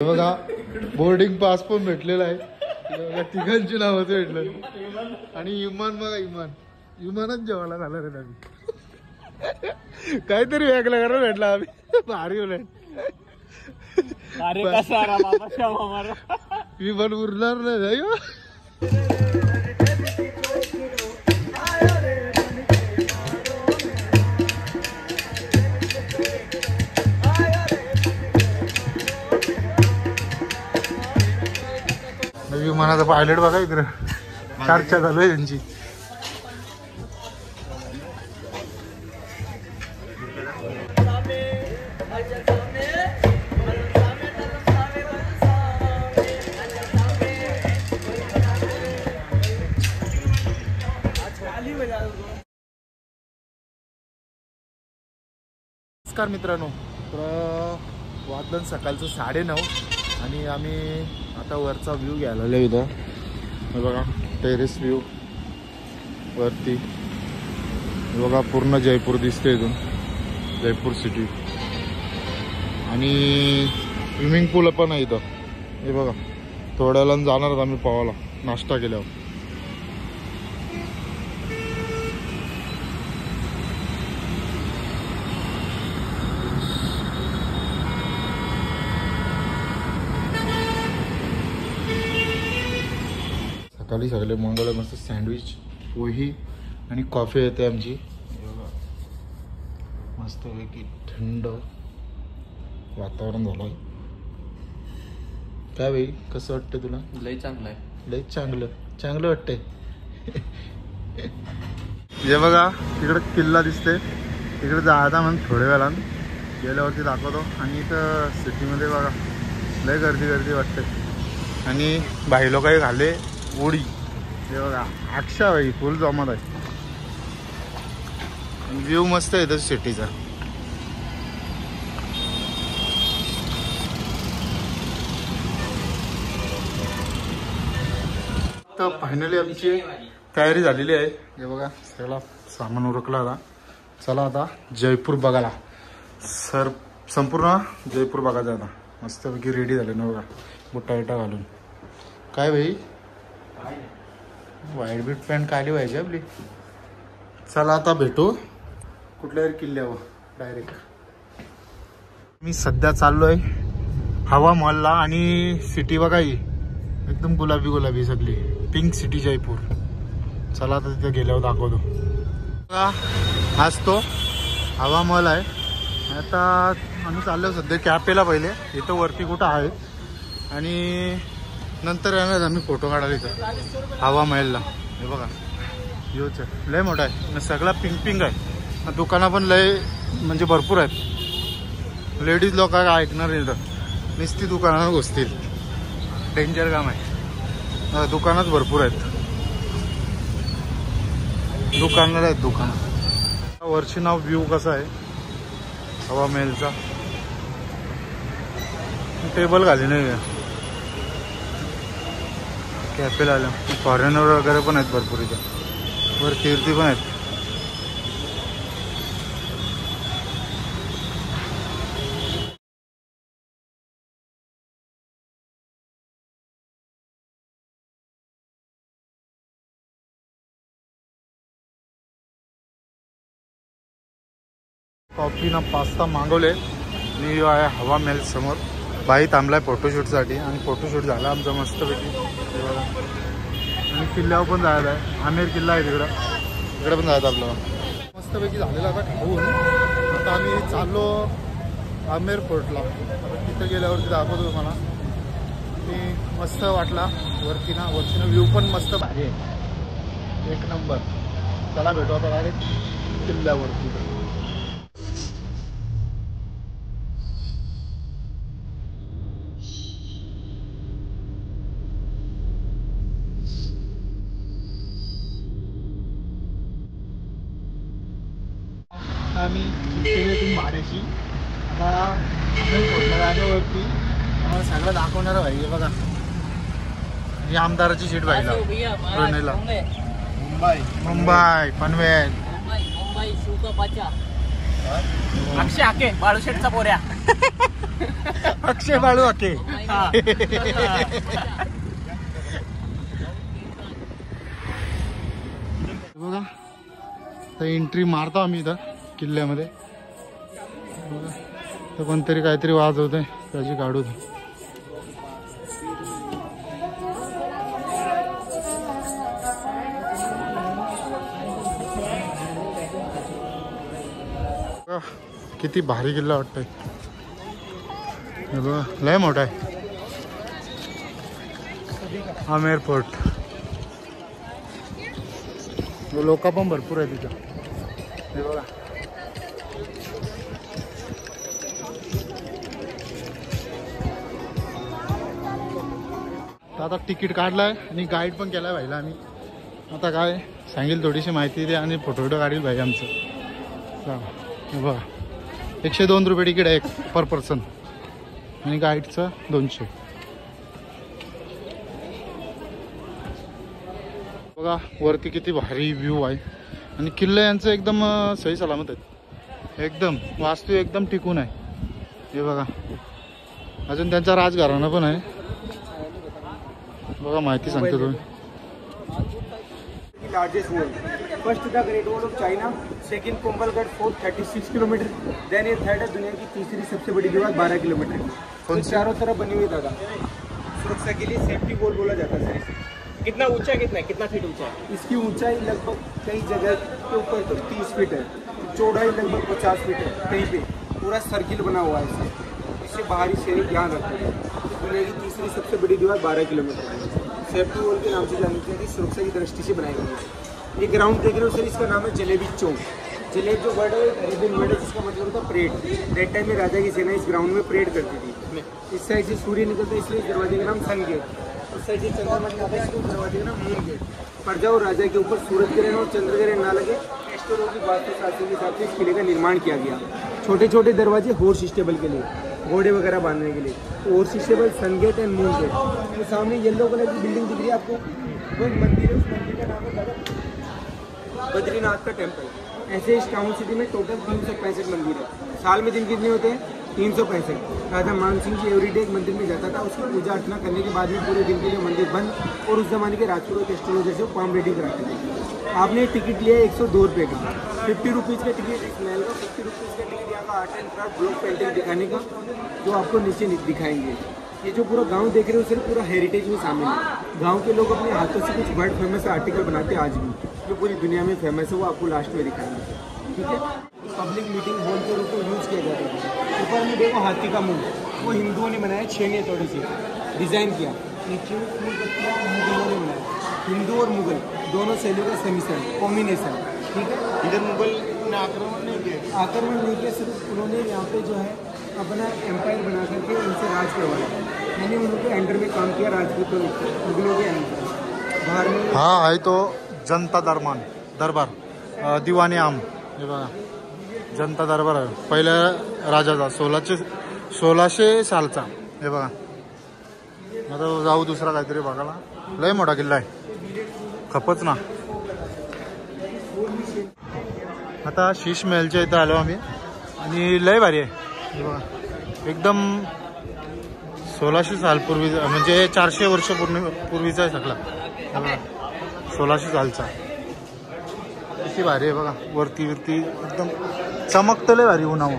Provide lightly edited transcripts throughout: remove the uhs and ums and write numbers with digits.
बघा boarding pass पण भेटलेला आहे. तिघांची नाव भेटलं आणि इमान बघा इमानच जेवायला झाला रे आम्ही. काहीतरी वेगळं करा भेटला आम्ही. भारी उलट मी पण उरणार नाही. विमानाचा पायलट बघा इकडे चर्चा चालू आहे त्यांची. नमस्कार मित्रांनो, तर वादन सकाळचं 9:30 आणि आम्ही आता वरचा व्ह्यू घ्यायला आलो इथं. हे बघा टेरेस व्ह्यू वरती. हे बघा पूर्ण जयपूर दिसते इथून, जयपूर सिटी. आणि स्विमिंग पूल पण आहे इथं. हे बघा थोड्या वेळानं जाणार आम्ही पोहायला नाश्ता केल्यावर. सकाळी सगळे मंगळ मस्त सँडविच पोही आणि कॉफी येते आमची. मस्तपैकी थंड वातावरण झालं. काय भाई कसं वाटतं तुला? लय चांगलं आहे. लय चांगलं वाटतंय. हे बघा तिकडे किल्ला दिसते, तिकडे जायचा म्हणून थोड्या वेळानं गेल्यावरती दाखवतो. आणि इथं सिटीमध्ये बघा लय गर्दी वाटते. आणि बाई लोकही घाले उडी. हे बघा अक्षा भाई फुल जमात आहे. व्ह्यू मस्त आहे इथं सिटीचा. तर फायनली आमची तयारी झालेली आहे. हे बघा सगळा सामान उरकला आता. चला आता जयपूर बघायला. संपूर्ण जयपूर बघायचं आता. मस्तपैकी रेडी झाले ना बघा, बुट्टा बिट्टा घालून. काय भाई व्हाईट बीट पॅन्ट काढली पाहिजे आपली. चला आता भेटू कुठल्या तरी किल्ल्यावर डायरेक्ट. मी सध्या चाललोय हवा महलला. आणि सिटी बघा ही एकदम गुलाबी सगळी पिंक सिटी जयपूर. चला आता तिथे गेल्यावर दाखवतो. हाच तो हवा महल आहे. आता आम्ही चाललो सध्या कॅफेला पहिले. इथं वरती कुठं आहे आणि नंतर येणार आम्ही फोटो काढायला इथं हवा महलला. हे बघा योच लय मोठा आहे, सगळा पिंक आहे. दुकानं पण लय म्हणजे भरपूर आहेत. लेडीज लोक ऐकणार नाही इथं, नुसती दुकानात घुसतील. डेंजर काम आहे. दुकानच भरपूर आहेत, दुकानाला आहेत दुकानं. वरची नाव व्ह्यू कसा आहे हवा महलचा. टेबल घाली नाही कॅफेला आलं. फॉरेनर वगैरे पण आहेत भरपूर इथं. वर कीर्ती पण आहेत. कॉफी ना पास्ता मागवले. मी आहे हवा महल समोर. बाई थांबलाय फोटोशूटसाठी आणि फोटोशूट झाला आमचा मस्तपैकी. आणि किल्ल्यावर पण जायचं आहे. आमेर किल्ला आहे तिकडे पण जायचं आपल्याला. मस्तपैकी झालेला आता खाऊन. आता आम्ही चाललो आमेर फोर्टला. तिथे गेल्यावरती दाखवतो तुम्हाला. मी मस्त वाटला वरतीनं व्ह्यू पण मस्त भारी आहे, एक नंबर. चला भेटू आता डायरेक्ट किल्ल्यावरती. आम्ही केली भाड्याची. आता फोटो जागेवरती आम्हाला सगळं दाखवणार भाई. बघा ही आमदाराची सीट पाहिला ट्रेनला. मुंबई पनवेल अक्षय हाके बाळूशेठचा पोऱ्या. अक्षय बाळू अके बघा तर एंट्री मारतो आम्ही इथं किल्ल्यामध्ये बघा तर कोणतरी काहीतरी वाजवतंय त्याची काढू किती भारी किल्ला वाटतंय बघा लय मोठा आहे आमेर फोर्ट लोक पण भरपूर आहे तिथं हे बघा तर आता तिकीट काढलाय आणि गाईड पण केलाय भाईला आम्ही आता काय सांगेल थोडीशी माहिती दे आणि फोटो काढील भाई आमचं हे बघा 102 रुपये तिकीट आहे पर पर्सन आणि गाईडचं 200 बघा वरती किती भारी व्ह्यू आहे आणि किल्ले यांचं एकदम सही सलामत आहेत एकदम वास्तू एकदम टिकून आहे हे बघा अजून त्यांचा राजघराणा पण आहे बघा माहिती सांगतो तुम्ही largest wall first the Great Wall of China second Kumbhalgarh fort 36 kilometre then ये थर्ड है दुनिया की तीसरी सबसे बड़ी दीवार 12 किलोमीटर कौन तो चारों तरफ बनी हुई दादा सुरक्षा के लिए सेफ्टी वॉल बोला जाता है सर कितना ऊंचा है कितना फीट ऊंचा है इसकी ऊंचाई लगभग कई जगह के ऊपर तो 30 फीट है चौड़ाई लगभग 50 फीट है कहीं पे पूरा सर्किल बना हुआ है इससे बाहरी शहर ध्यान रखते हैं दुनिया की तीसरी सबसे बड़ी दीवार 12 किलोमीटर है सेफ्टी वॉल के नाम से जानी चाहिए सुरक्षा की दृष्टि से बनाई गई है ये ग्राउंड देख रहे हो सर इसका नाम है जलेबी चौक जलेब जो वर्ड है अरेबियन वर्ड है जिसका मतलब होता है परेड डेट टाइम में राजा की सेना इस ग्राउंड में परेड करती थी इस साइड से सूर्य निकलता है इसलिए इस दरवाजे का नाम सन गेट उस साइड से चंद्रमा निकलता है इसलिए दरवाजे का नाम मून गेट प्रजा और राजा के ऊपर सूरज ग्रहण और चंद्र ग्रहण ना लगे एस्ट्रोलॉजी वास्तुशास्त्र के हिसाब से इस किले का निर्माण किया गया छोटे छोटे दरवाजे हॉर्स स्टेबल के लिए घोड़े वगैरह बांधने के लिए horse stable sun gate and moon gate तो सामने येलो कलर की बिल्डिंग दिख रही है आपको वो एक मंदिर है उस मंदिर का नाम है बद्रीनाथ का टेम्पल ऐसे इस टाउन सिटी में टोटल 365 मंदिर है साल में दिन कितने होते हैं 365 राजा मान सिंह जी एवरीडे एक मंदिर में जाता था उसकी पूजा अर्चना करने के बाद में पूरे दिन के लिए मंदिर बंद और उस जमाने के राजपूत एस्ट्रोलॉजर से काम रेडी कराते थे आपने टिकट लिया 102 रुपये का 50 रुपीज़ का टिकट इस महल का 50 रुपीज़ का टिकट यहाँ का art and craft block painting दिखाने का जो आपको नीचे दिखाएंगे ये जो पूरा गांव देख रहे हो सिर्फ पूरा हेरिटेज में शामिल है गांव के लोग अपने हाथों से कुछ वर्ल्ड फेमस आर्टिकल बनाते हैं आज भी जो पूरी दुनिया में फेमस है वो आपको लास्ट में दिखाएंगे ठीक है पब्लिक मीटिंग हॉल के रूप में यूज़ किया जाता है ऊपर में देखो हाथी का मुंह वो हिंदुओं ने बनाया छेने थोड़ी सी डिज़ाइन किया नीचे फूल पत्तियाँ मुगलों ने बनाया हिंदू और मुगल दोनों शैलियों का समिश्रण कॉम्बिनेशन ठीक है इधर मुगल ने आक्रमण नहीं किया सिर्फ उन्होंने यहाँ पे जो है अपना एम्पायर बना करके उनसे राज करवाया मैंने उनके अंडर में काम किया राजपूतों ने मुगलों के अंदर बाहर में हा आहे तो जनता दरबार दिवाणी आम हे बघा जनता दरबार आहे पहिल्या राजाचा 1600 सालचा हे बघा आता जाऊ दुसरा काहीतरी बघायला लय मोठा किल्ला आहे खपच ना आता शीश महलच्या इथं आलो आम्ही आणि लय भारी आहे हे बघा एकदम 1600 साल पूर्वी म्हणजे 400 वर्ष पूर्वीचा आहे सगळा 1600 सालचा किती भारी आहे बघा वरती एकदम चमकतं लय भारी उन्हावं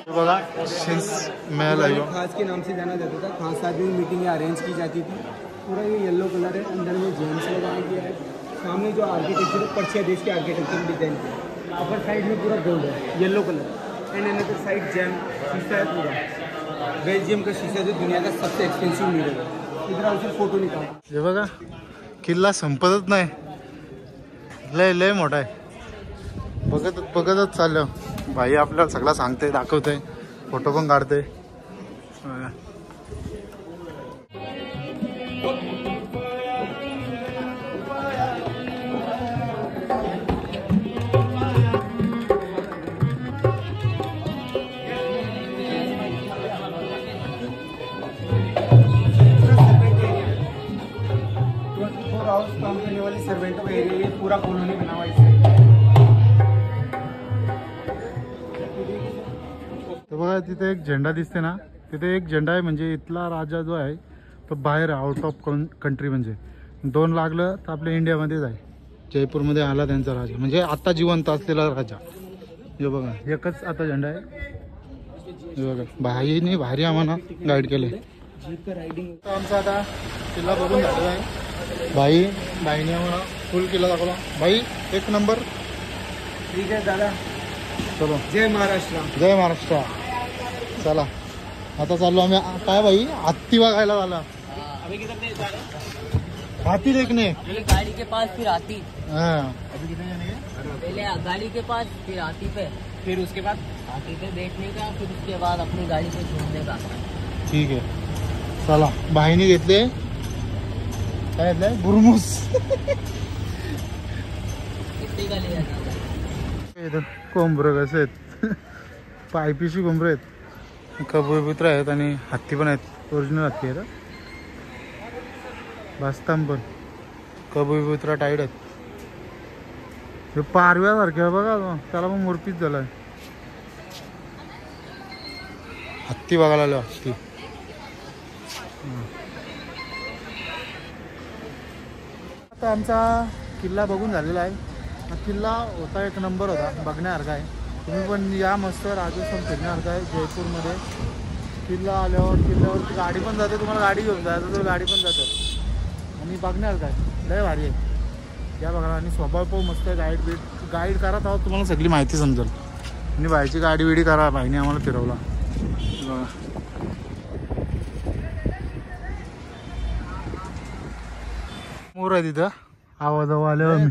बघा शीश महल आहे खास के नाम से जाना जाता था खास आदमी मीटिंग अरेंज की जाती थी पूरा ये येलो कलर है अंदर में जेम्स लगाया गया है सामने जो आर्किटेक्चर पर्शिया देश के आर्किटेक्चर डिजाइन है अपर साइड में पूरा गोल्ड है yellow colour and another side gem शीशा है पूरा बेल्जियम का शीशा जो दुनिया का सबसे एक्सपेंसिव मिरर है इधर आउट फोटो निकाल हे बघा किल्ला संपतच नाही लय मोठा आहे बघतच चाललं भाई आपल्याला सगळं सांगते दाखवते फोटो पण काढते काम करने वाली सर्वेंटों का एरिया पूरा कॉलोनी बना हुआ है तर बघा तिथे एक झेंडा दिसते ना, तिथे एक झेंडा आहे म्हणजे इथला राजा जो आहे तो बाहेर आउट ऑफ कंट्री, म्हणजे 2 लागलं तर आपल्या इंडियामध्येच आहे. जयपूरमध्ये आला त्यांचा राजा, म्हणजे आता जिवंत असलेला राजा. हे बघा एकच आता झेंडा आहे. हे बघा भाईने भारी आम्हाला गाईड केले. आमचा आता किल्ला बघून झालेला आहे. बाईने आम्हाला फुल किल्ला दाखवला. बाई एक नंबर. ठीक आहे दादा, चलो. जय महाराष्ट्र. जय महाराष्ट्र. चला आता चाललो आम्ही. काय बाई हत्ती बघायला झाला. हाथी देखने पहले गाड़ी के पास फिर हाथी, हाँ. पहले गाड़ी के पास फिर हाथी पे, फिर उसके बाद हाथी पे बैठने का, फिर उसके बाद अपनी गाड़ी पे घूमने का. ठीक आहे चला. बाईने घेतले काय घेतलंय बुरमुस. कितने का ले जाता. कोंबरं कसे आहेत. पायपीशी कोंबरं आहेत, कबूतर आहेत आणि हत्ती पण आहेत. ओरिजिनल हत्ती आहेत. बास्ताम पण कबूतर टाईट आहेत. हे पारव्यासारखे बघा, त्याला पण मोरपीच झालाय. हत्ती बघायला आलो. हत्ती आता आमचा किल्ला बघून झालेला आहे. हा किल्ला होता एक नंबर होता, बघण्यासारखा आहे. तुम्ही पण या मस्त राजस्थान फिरण्यासारखं आहे जयपूरमध्ये. किल्ला आल्यावर किल्ल्यावरती गाडी पण जाते, तुम्हाला गाडी घेऊन जायचं तर गाडी पण जाते आणि बघण्यासारखं आहे. लय भारी आहे या बघा. आणि स्वभाव पण मस्त आहे. गाईड करत आहोत, तुम्हाला सगळी माहिती समजेल. आणि बाईची गाडी बिडी करा. बाईने आम्हाला फिरवला. मोर आहे तिथं. आवाज आलं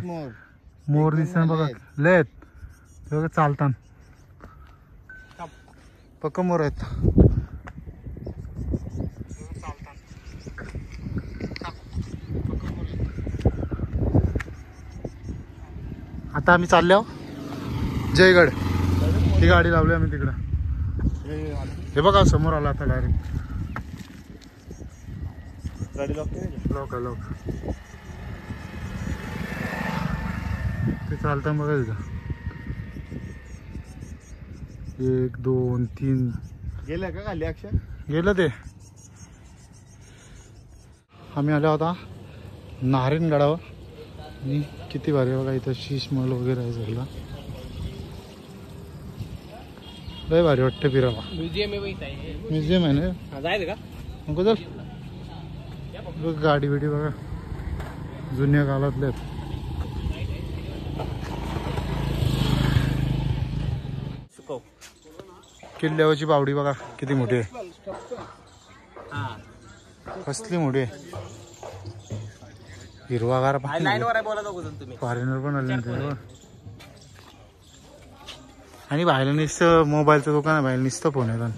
मोर दिसत बघा. लय बघा चालताना पक्क मोर आहेत. आता आम्ही चाललो जयगड. ही गाडी लावली आम्ही तिकडं. हे बघा समोर आला आता डायरेक्ट. गाडी लॉक ते चालतं बघा तिथं. 1 2 3 गेलं का खाली अक्षर. गेलं ते. आम्ही आलो होता नारायणगडावर. आणि किती भारी बघा इथं शीश महल वगैरे आहे सगळं. लय भारी वाटतं फिरावा. म्युझियम आहे ना. जायचं का. नको चल. गाडी बिडी बघा जुन्या काळातल्या आहेत. किल्ल्यावरची बावडी बघा किती मोठी आहे. कसली मोठी आहे. हिरवागार फॉरेनर पण आले. आणि बाहेर नुसतं मोबाईलचं दुकान आहे. बाहेर नुसतं फोन आहे.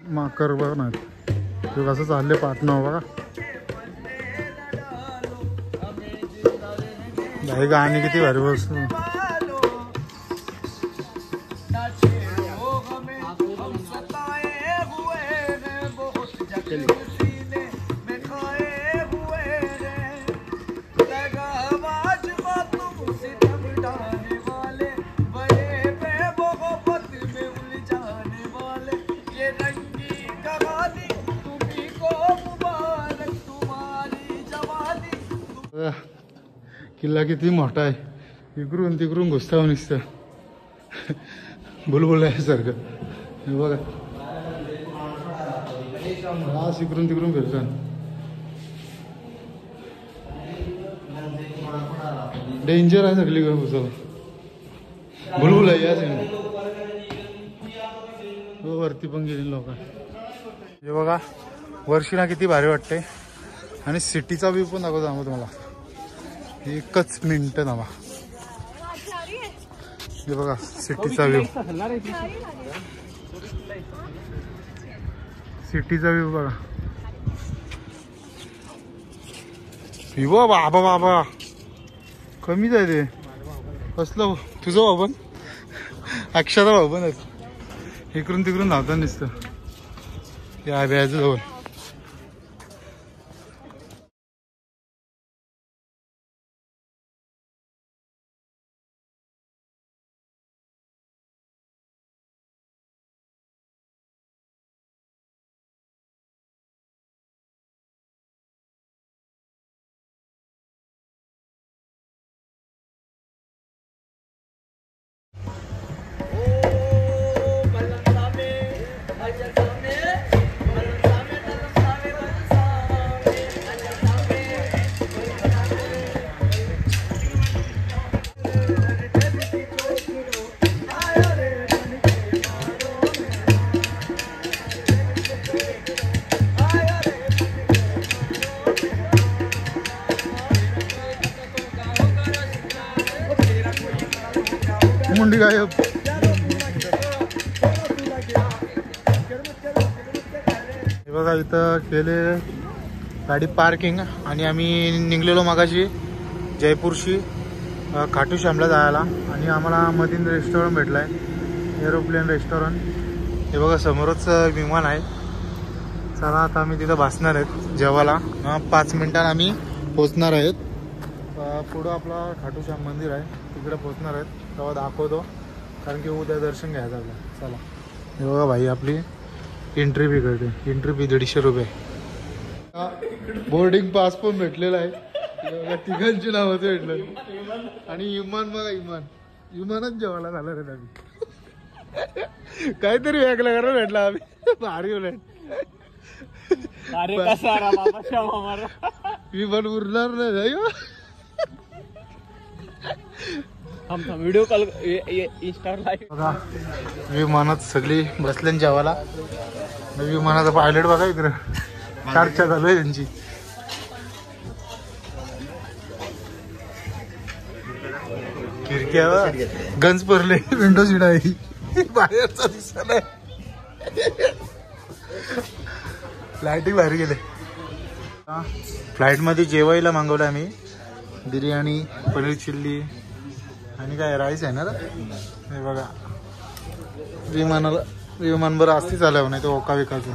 माकर बघ ना ते कसं चालले पाटणं बघा. भाई गाणी किती भारी बसतो. किल्ला किती मोठा आहे. इकडून तिकडून घुसताव नुसतं बुलबुल आहे सारखं. हे बघा आज इकडून तिकडून फिरतात. डेंजर आहे सगळी घुसावं. बुलबुल आहे या वरती पण गेली लोक. हे बघा वर्षीना किती भारी वाटते. आणि सिटीचा व्ह्यू पण दाखवतो आम्ही तुम्हाला. एकच मिनिट नावा. हे बघा सिटीचा व्ह्यू. सिटीचा व्ह्यू बघा. विवो बाबा बाबा कमीच आहे ते. कसलं तुझं भाऊ पण अक्षरा भाऊ पण आहेत. इकडून तिकडून धावता नुसतं या ब्याजवळ. मुंडी गायब. हे बघा इथं केले गाडी पार्किंग आणि आम्ही निघलेलो मगाशी जयपूरशी खाटू श्यामला जायला आणि आम्हाला मधीन रेस्टॉरंट भेटलं आहे एरोप्लेन रेस्टॉरंट. हे बघा समोरच विमान आहे. चला आता आम्ही तिथं बसणार आहेत जेवायला. 5 मिनिटांनी आम्ही पोचणार आहेत. पुढं आपला खाटू श्याम मंदिर आहे तिकडे पोचणार आहेत तेव्हा दाखवतो कारण की उद्या दर्शन घ्यायचं आपलं. चला हे बघा भाई आपली एंट्री फी करते. एंट्री फी 150 रुपये. बोर्डिंग पास पण भेटलेला आहे. तिघांची नाव होते भेटलं आणि इमान बघा इमानच जेवायला झालं रे आम्ही. काहीतरी वेगळं करा भेटला आम्ही. भारी उलट विमान उरणार नाही. व्हिडिओ कॉल इंस्टा बघा विमानात सगळी बसल्यान जेवायला. विमानाचा पायलट बघा इकडं चर्चा चालू आहे त्यांची. खिडक्या गंज पडले. विंडो सीट आहे बाहेरचा दिसत नाही. फ्लाईट बाहेर गेले. फ्लाईट मध्ये जेवायला मागवलं आम्ही बिर्याणी पनीर चिल्ली आणि काय राईस आहे ना. हे बघा विमान बरं असती चालव नाही तो ओका विकायचं.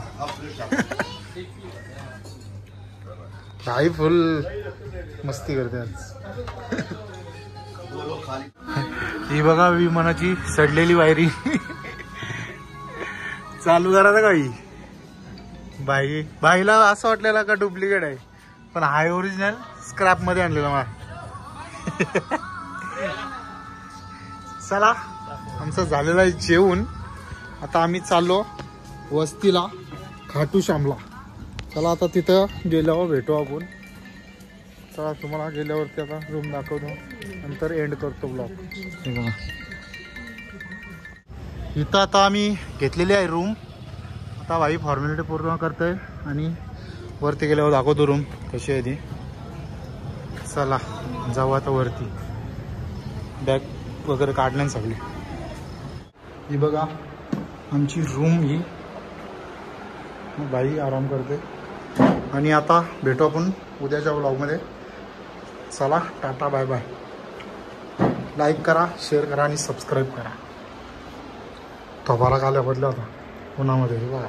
काही फुल मस्ती करते आज. ही बघा विमानाची सडलेली वायरी चालू करायचं काही. बाईला असं वाटलेलं का डुप्लिकेट आहे पण हाय ओरिजिनल स्क्रॅप मध्ये आणलेला मला. चला आमचं झालेलं आहे जेवून. आता आम्ही चाललो वस्तीला खाटू श्यामला. चला आता तिथं गेल्यावर भेटू आपण. चला तुम्हाला गेल्यावरती आता रूम दाखवतो नंतर एंड करतो ब्लॉग. इथं आता आम्ही घेतलेली आहे रूम. आता भाई फॉर्मॅलिटी पूर्ण करतोय आणि वरती गेल्यावर दाखवतो रूम कशी आहे ती. चला जाऊ आता वरती. बॅग वगैरे काढल्या सगळी. ही बघा आमची रूम ही. बाई आराम करते आणि आता भेटू आपण उद्याच्या ब्लॉगमध्ये. चला टाटा बाय बाय. लाईक करा शेअर करा आणि सबस्क्राईब करा. थोबारा खाल्या बदला होता उन्हामध्ये बघा.